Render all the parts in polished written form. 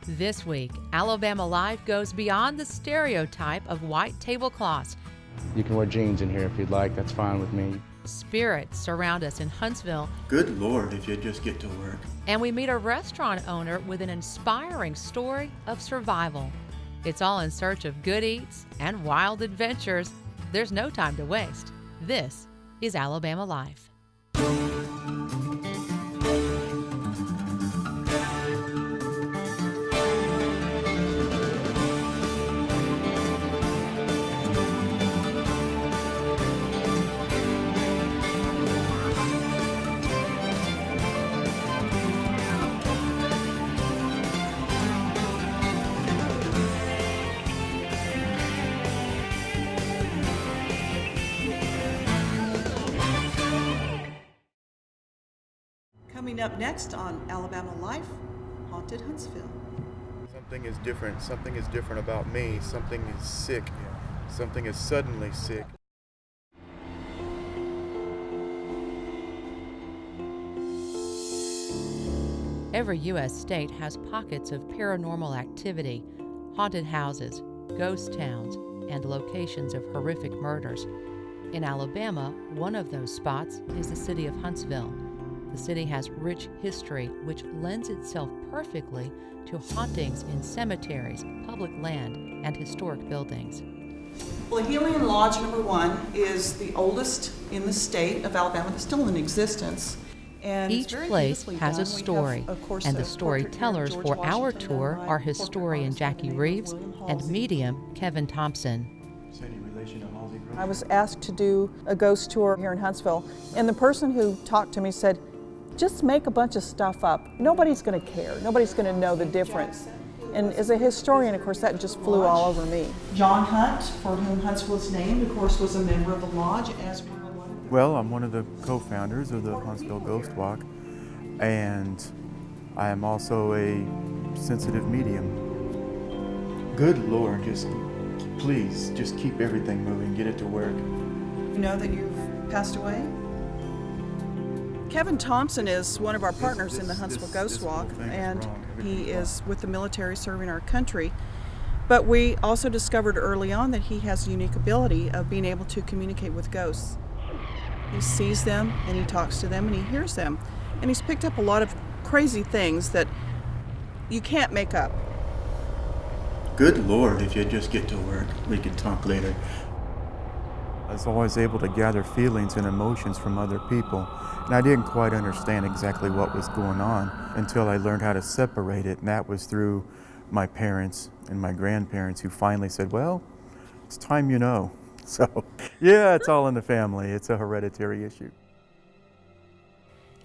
This week, Alabama Life goes beyond the stereotype of white tablecloths. You can wear jeans in here if you'd like, that's fine with me. Spirits surround us in Huntsville. Good Lord, if you just get to work. And we meet a restaurant owner with an inspiring story of survival. It's all in search of good eats and wild adventures. There's no time to waste. This is Alabama Life. Coming up next on Alabama Life, Haunted Huntsville. Something is different. Something is different about me. Something is sick. Something is suddenly sick. Every U.S. state has pockets of paranormal activity, haunted houses, ghost towns, and locations of horrific murders. In Alabama, one of those spots is the city of Huntsville. The city has rich history, which lends itself perfectly to hauntings in cemeteries, public land, and historic buildings. Well, Helian Lodge number 1 is the oldest in the state of Alabama that's still in existence. And each place has a story, and the storytellers for our tour are historian Jackie Reeves and medium Kevin Thompson. I was asked to do a ghost tour here in Huntsville, and the person who talked to me said, just make a bunch of stuff up. Nobody's going to care. Nobody's going to know the difference. And as a historian, of course, that just flew all over me. John Hunt, for whom Huntsville is named, of course, was a member of the lodge, as we were one. Well, I'm one of the co-founders of the Huntsville Ghost Walk, and I am also a sensitive medium. Good Lord, please, just keep everything moving, get it to work. You know that you've passed away? Kevin Thompson is one of our partners in the Huntsville Ghost Walk, and he is with the military serving our country. But we also discovered early on that he has a unique ability of being able to communicate with ghosts. He sees them, and he talks to them, and he hears them. And he's picked up a lot of crazy things that you can't make up. Good Lord, if you just get to work, we can talk later. I was always able to gather feelings and emotions from other people, and I didn't quite understand exactly what was going on until I learned how to separate it, and that was through my parents and my grandparents, who finally said, well, it's time you know. So, yeah, it's all in the family. It's a hereditary issue.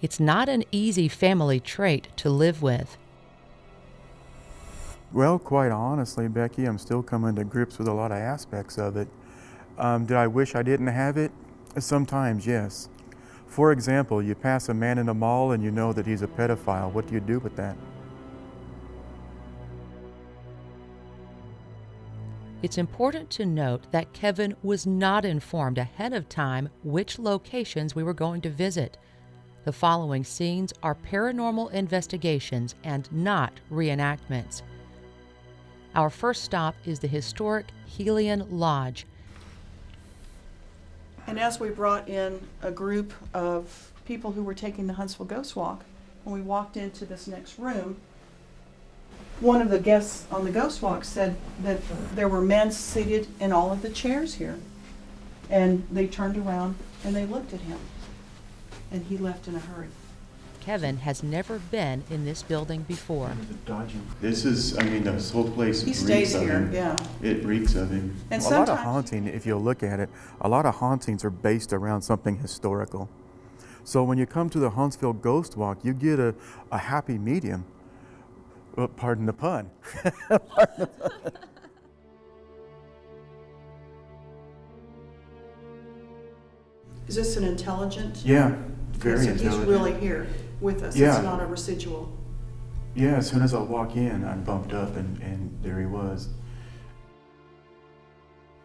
It's not an easy family trait to live with. Well, quite honestly, Becky, I'm still coming to grips with a lot of aspects of it. Did I wish I didn't have it? Sometimes, yes. For example, you pass a man in a mall and you know that he's a pedophile. What do you do with that? It's important to note that Kevin was not informed ahead of time which locations we were going to visit. The following scenes are paranormal investigations and not reenactments. Our first stop is the historic Helian Lodge. And as we brought in a group of people who were taking the Huntsville Ghost Walk, when we walked into this next room, one of the guests on the Ghost Walk said that there were men seated in all of the chairs here. And they turned around and they looked at him. And he left in a hurry. Kevin has never been in this building before. This is, this whole place He stays here, yeah. It reeks of him. And a lot of haunting, if you look at it, a lot of hauntings are based around something historical. So when you come to the Huntsville Ghost Walk, you get a happy medium. Oh, pardon the pun. Is this an intelligent? Yeah, very so intelligent. He's really here with us. Yeah. It's not a residual. Yeah, as soon as I walk in, I'm bumped up, and there he was.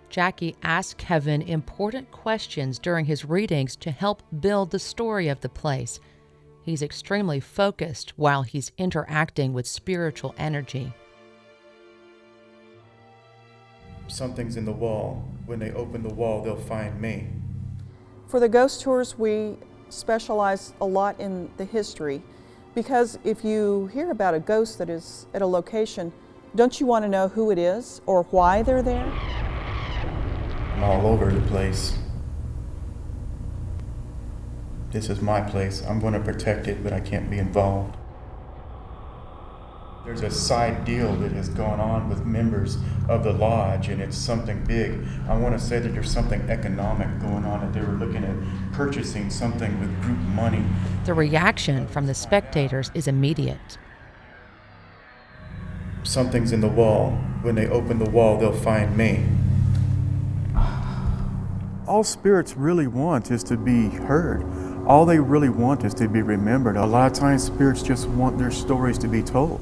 Jackie asked Kevin important questions during his readings to help build the story of the place. He's extremely focused while he's interacting with spiritual energy. Something's in the wall. When they open the wall, they'll find me. For the ghost tours, we specialize a lot in the history, because if you hear about a ghost that is at a location, don't you want to know who it is or why they're there? I'm all over the place. This is my place. I'm going to protect it, but I can't be involved. There's a side deal that has gone on with members of the lodge, and it's something big. I want to say that there's something economic going on, that they were looking at purchasing something with group money. The reaction from the spectators is immediate. Something's in the wall. When they open the wall, they'll find me. All spirits really want is to be heard. All they really want is to be remembered. A lot of times spirits just want their stories to be told.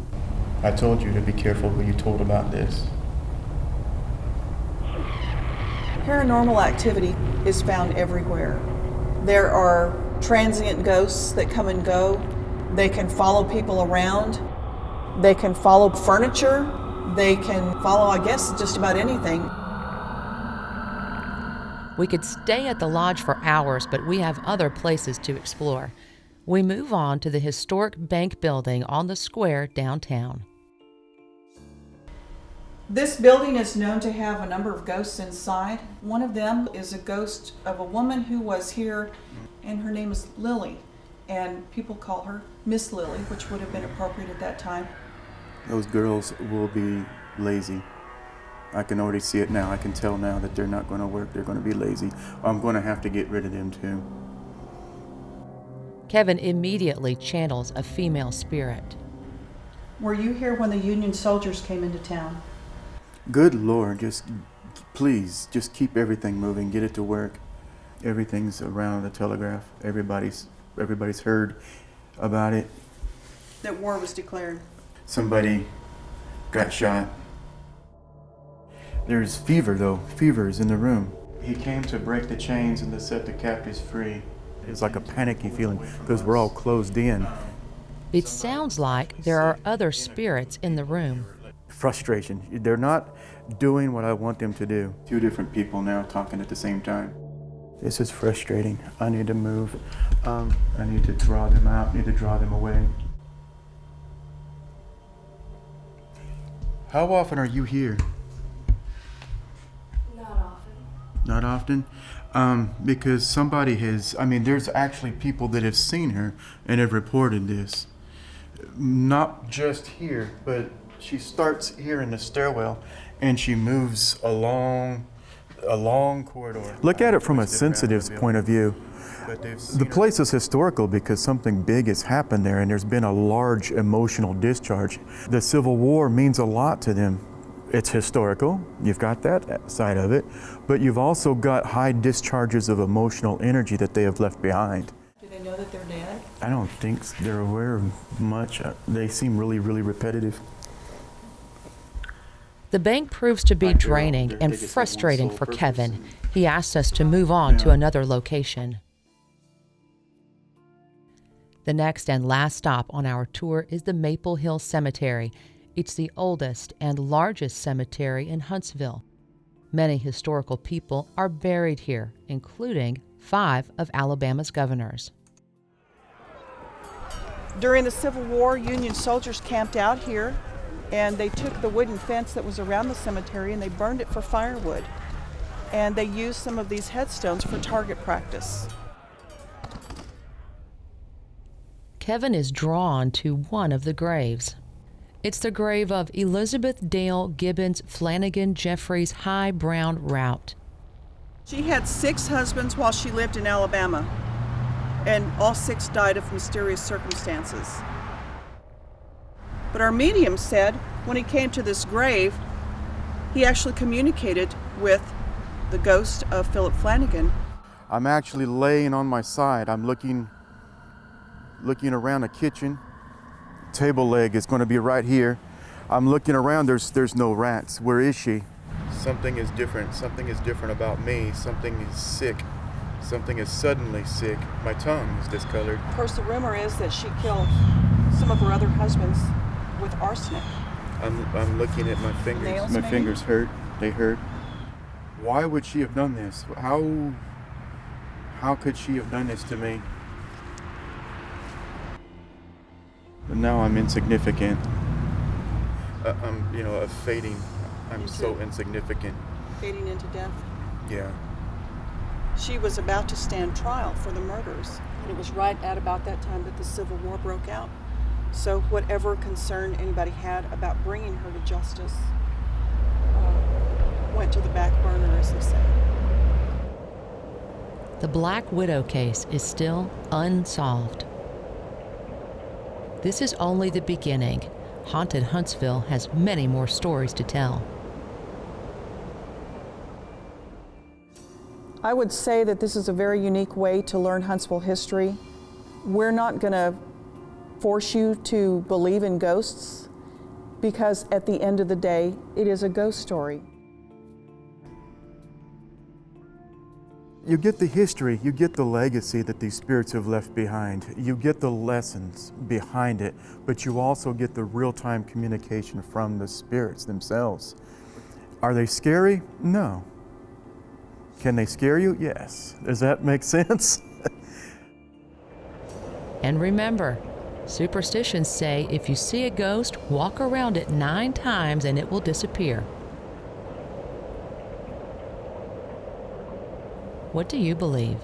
I told you to be careful who you told about this. Paranormal activity is found everywhere. There are transient ghosts that come and go. They can follow people around. They can follow furniture. They can follow, I guess, just about anything. We could stay at the lodge for hours, but we have other places to explore. We move on to the historic bank building on the square downtown. This building is known to have a number of ghosts inside. One of them is a ghost of a woman who was here, and her name is Lily. And people call her Miss Lily, which would have been appropriate at that time. Those girls will be lazy. I can already see it now. I can tell now that they're not going to work. They're going to be lazy. I'm going to have to get rid of them too. Kevin immediately channels a female spirit. Were you here when the Union soldiers came into town? Good Lord, please, just keep everything moving. Get it to work. Everything's around the telegraph. Everybody's heard about it. That war was declared. Somebody got shot. There's fever, though. Fever is in the room. He came to break the chains and to set the captives free. It's like a panicky feeling because we're all closed in. It sounds like there are other spirits in the room. Frustration. They're not doing what I want them to do. Two different people now talking at the same time. This is frustrating. I need to move. I need to draw them out. I need to draw them away. How often are you here? Not often? Because somebody has, there's actually people that have seen her and have reported this. Not just here, but she starts here in the stairwell and she moves along a long corridor. Look at it from a sensitive's point of view. The place is historical because something big has happened there and there's been a large emotional discharge. The Civil War means a lot to them. It's historical, you've got that side of it, but you've also got high discharges of emotional energy that they have left behind. Do they know that they're dead? I don't think they're aware of much. They seem really, really repetitive. The bank proves to be draining and frustrating for Kevin. He asks us to move on to another location. The next and last stop on our tour is the Maple Hill Cemetery. It's the oldest and largest cemetery in Huntsville. Many historical people are buried here, including 5 of Alabama's governors. During the Civil War, Union soldiers camped out here, and they took the wooden fence that was around the cemetery and they burned it for firewood. And they used some of these headstones for target practice. Kevin is drawn to one of the graves. It's the grave of Elizabeth Dale Gibbons Flanagan Jeffries High Brown Route. She had 6 husbands while she lived in Alabama, and all 6 died of mysterious circumstances. But our medium said when he came to this grave, he actually communicated with the ghost of Philip Flanagan. I'm actually laying on my side. I'm looking around the kitchen. Table leg is going to be right here. I'm looking around, there's no rats. Where is she? Something is different. Something is different about me. Something is sick. Something is suddenly sick. My tongue is discolored. Of course, the rumor is that she killed some of her other husbands with arsenic. I'm looking at my fingers. Nails, My maybe? fingers hurt. They hurt. Why would she have done this? How could she have done this to me? But now I'm insignificant. I'm, fading. I'm Me so too. insignificant. Fading into death. Yeah. She was about to stand trial for the murders, and it was right at about that time that the Civil War broke out. So whatever concern anybody had about bringing her to justice went to the back burner, as they say. The Black Widow case is still unsolved. This is only the beginning. Haunted Huntsville has many more stories to tell. I would say that this is a very unique way to learn Huntsville history. We're not going to force you to believe in ghosts, because at the end of the day, it is a ghost story. You get the history, you get the legacy that these spirits have left behind. You get the lessons behind it, but you also get the real-time communication from the spirits themselves. Are they scary? No. Can they scare you? Yes. Does that make sense? And remember, superstitions say if you see a ghost, walk around it 9 times and it will disappear. What do you believe?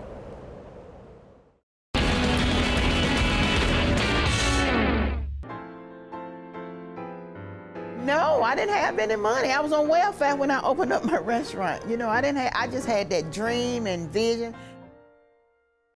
No, I didn't have any money. I was on welfare when I opened up my restaurant. I just had that dream and vision.